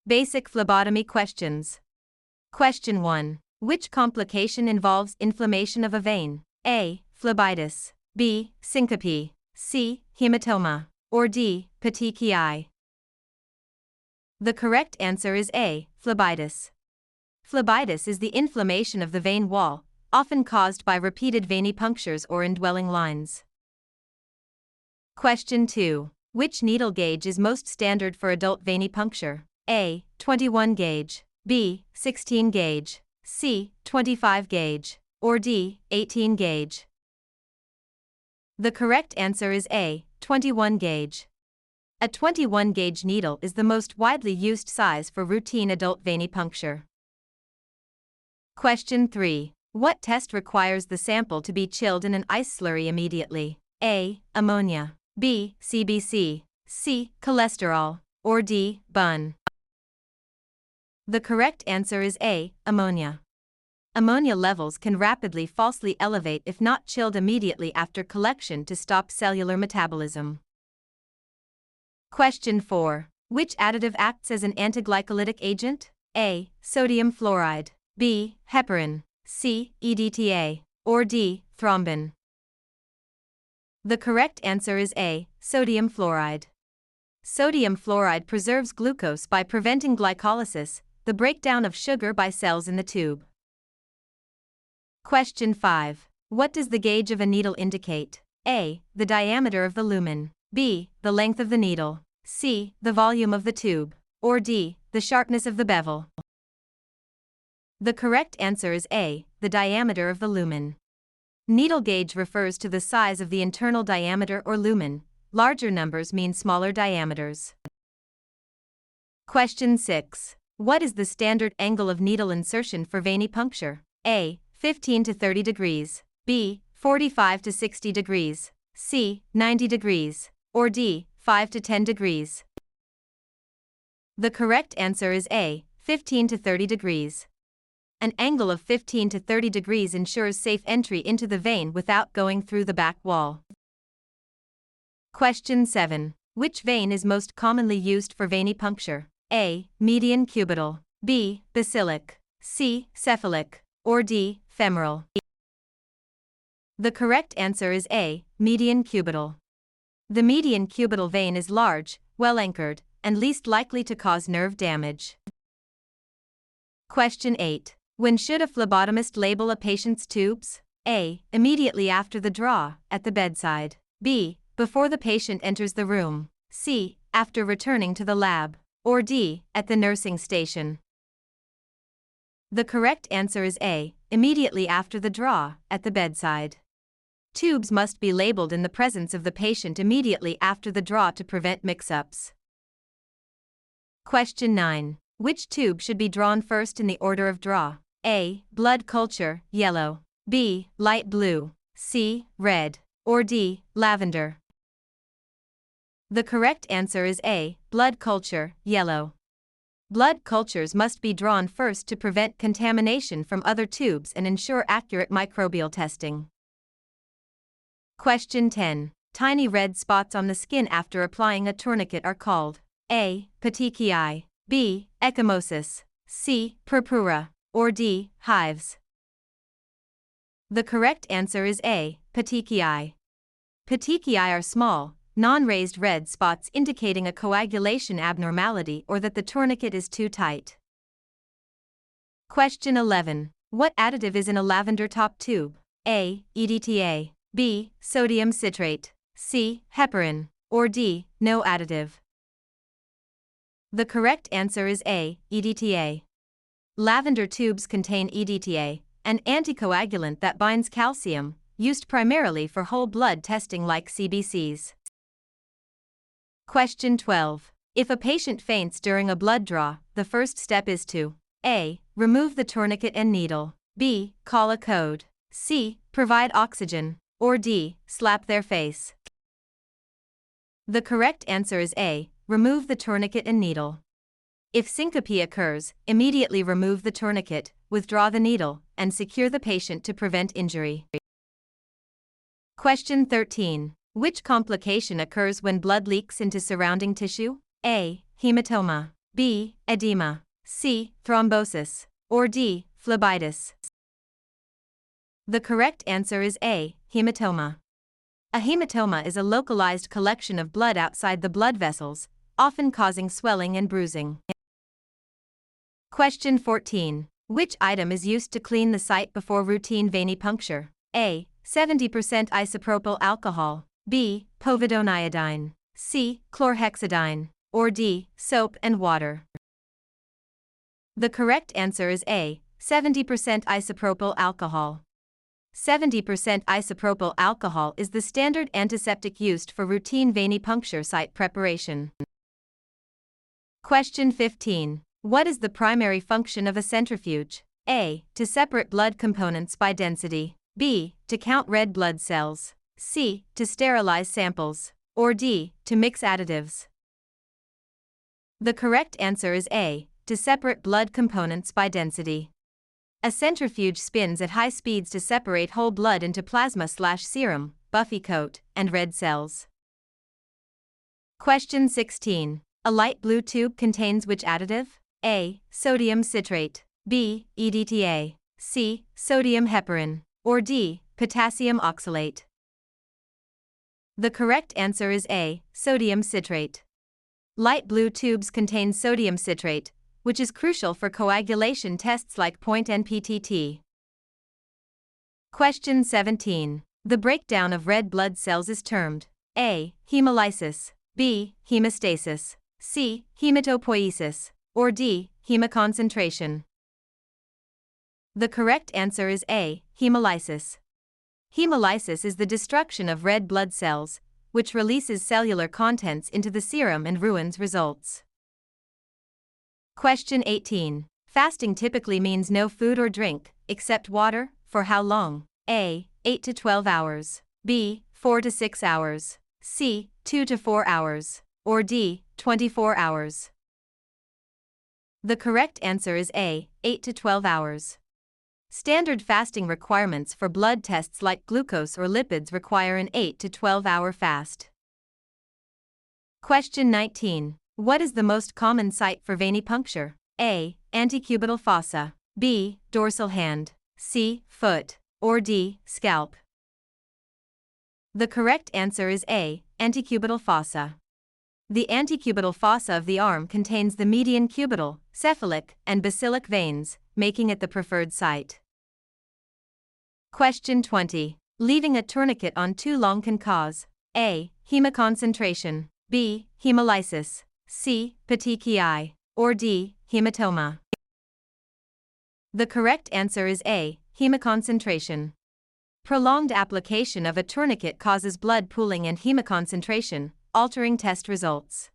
Basic phlebotomy questions. Question 1. Which complication involves inflammation of a vein? A. Phlebitis. B. Syncope. C. Hematoma. Or D. Petechiae. The correct answer is A. Phlebitis. Phlebitis is the inflammation of the vein wall, often caused by repeated venipunctures or indwelling lines. Question 2. Which needle gauge is most standard for adult venipuncture? A. 21 gauge. B. 16 gauge. C. 25 gauge. Or D. 18 gauge. The correct answer is A. 21 gauge. A 21 gauge needle is the most widely used size for routine adult venipuncture. Question 3. What test requires the sample to be chilled in an ice slurry immediately? A. Ammonia. B. CBC. C. Cholesterol. Or D. BUN. The correct answer is A. Ammonia. Ammonia levels can rapidly falsely elevate if not chilled immediately after collection to stop cellular metabolism. Question 4. Which additive acts as an antiglycolytic agent? A. Sodium fluoride. B. Heparin. C. EDTA. Or D. Thrombin. The correct answer is A. Sodium fluoride. Sodium fluoride preserves glucose by preventing glycolysis, the breakdown of sugar by cells in the tube. Question 5. What does the gauge of a needle indicate? A. The diameter of the lumen. B. The length of the needle. C. The volume of the tube. Or D. The sharpness of the bevel. The correct answer is A. The diameter of the lumen. Needle gauge refers to the size of the internal diameter or lumen. Larger numbers mean smaller diameters. Question 6. What is the standard angle of needle insertion for venipuncture? A. 15 to 30 degrees. B. 45 to 60 degrees. C. 90 degrees. Or D. 5 to 10 degrees. The correct answer is A. 15 to 30 degrees. An angle of 15 to 30 degrees ensures safe entry into the vein without going through the back wall. Question 7. Which vein is most commonly used for venipuncture? A. Median cubital. B. Basilic. C. Cephalic. Or D. Femoral. The correct answer is A. Median cubital. The median cubital vein is large, well anchored, and least likely to cause nerve damage. Question 8. When should a phlebotomist label a patient's tubes? A. Immediately after the draw, at the bedside. B. Before the patient enters the room. C. After returning to the lab. Or D. At the nursing station. The correct answer is A. Immediately after the draw, at the bedside. Tubes must be labeled in the presence of the patient immediately after the draw to prevent mix-ups. Question 9. Which tube should be drawn first in the order of draw? A. Blood culture, yellow. B. Light blue. C. Red. Or D. Lavender. The correct answer is A. Blood culture, yellow. Blood cultures must be drawn first to prevent contamination from other tubes and ensure accurate microbial testing. Question 10. Tiny red spots on the skin after applying a tourniquet are called A. Petechiae. B. Ecchymosis. C. Purpura. Or D. Hives. The correct answer is A. Petechiae. Petechiae are small, non-raised red spots indicating a coagulation abnormality or that the tourniquet is too tight. Question 11. What additive is in a lavender top tube? A. EDTA. B. Sodium citrate. C. Heparin. Or D. No additive. The correct answer is A. EDTA. Lavender tubes contain EDTA, an anticoagulant that binds calcium, used primarily for whole blood testing like CBCs. Question 12. If a patient faints during a blood draw, the first step is to A. Remove the tourniquet and needle. B. Call a code. C. Provide oxygen. Or D. Slap their face. The correct answer is A. Remove the tourniquet and needle. If syncope occurs, immediately remove the tourniquet, withdraw the needle, and secure the patient to prevent injury. Question 13. Which complication occurs when blood leaks into surrounding tissue? A. Hematoma. B. Edema, C. Thrombosis, or D. Phlebitis? The correct answer is A. Hematoma. A hematoma is a localized collection of blood outside the blood vessels, often causing swelling and bruising. Question 14. Which item is used to clean the site before routine venipuncture? A. 70% isopropyl alcohol, B. Povidone iodine, C. Chlorhexidine, or D. Soap and water? The correct answer is A. 70% isopropyl alcohol. 70% isopropyl alcohol is the standard antiseptic used for routine venipuncture site preparation. Question 15. What is the primary function of a centrifuge? A. To separate blood components by density, B. To count red blood cells, C. To sterilize samples, or D. To mix additives? The correct answer is A. To separate blood components by density. A centrifuge spins at high speeds to separate whole blood into plasma/serum, buffy coat, and red cells. Question 16. A light blue tube contains which additive? A. Sodium citrate, B. EDTA, C. Sodium heparin, or D. Potassium oxalate? The correct answer is A. Sodium citrate. Light blue tubes contain sodium citrate, which is crucial for coagulation tests like point-NPTT. Question 17. The breakdown of red blood cells is termed A. Hemolysis, B. Hemostasis, C. Hematopoiesis, or D. Hemoconcentration? The correct answer is A. Hemolysis. Hemolysis is the destruction of red blood cells, which releases cellular contents into the serum and ruins results. Question 18. Fasting typically means no food or drink, except water, for how long? A. 8 to 12 hours, B. 4 to 6 hours, C. 2 to 4 hours, or D. 24 hours? The correct answer is A. 8 to 12 hours. Standard fasting requirements for blood tests like glucose or lipids require an 8 to 12-hour fast. Question 19. What is the most common site for venipuncture? A. Antecubital fossa, B. Dorsal hand, C. Foot, or D. Scalp? The correct answer is A. Antecubital fossa. The antecubital fossa of the arm contains the median cubital, cephalic, and basilic veins, making it the preferred site. Question 20. Leaving a tourniquet on too long can cause A. Hemoconcentration, B. Hemolysis, C. Petechiae, or D. Hematoma? The correct answer is A. Hemoconcentration. Prolonged application of a tourniquet causes blood pooling and hemoconcentration, altering test results.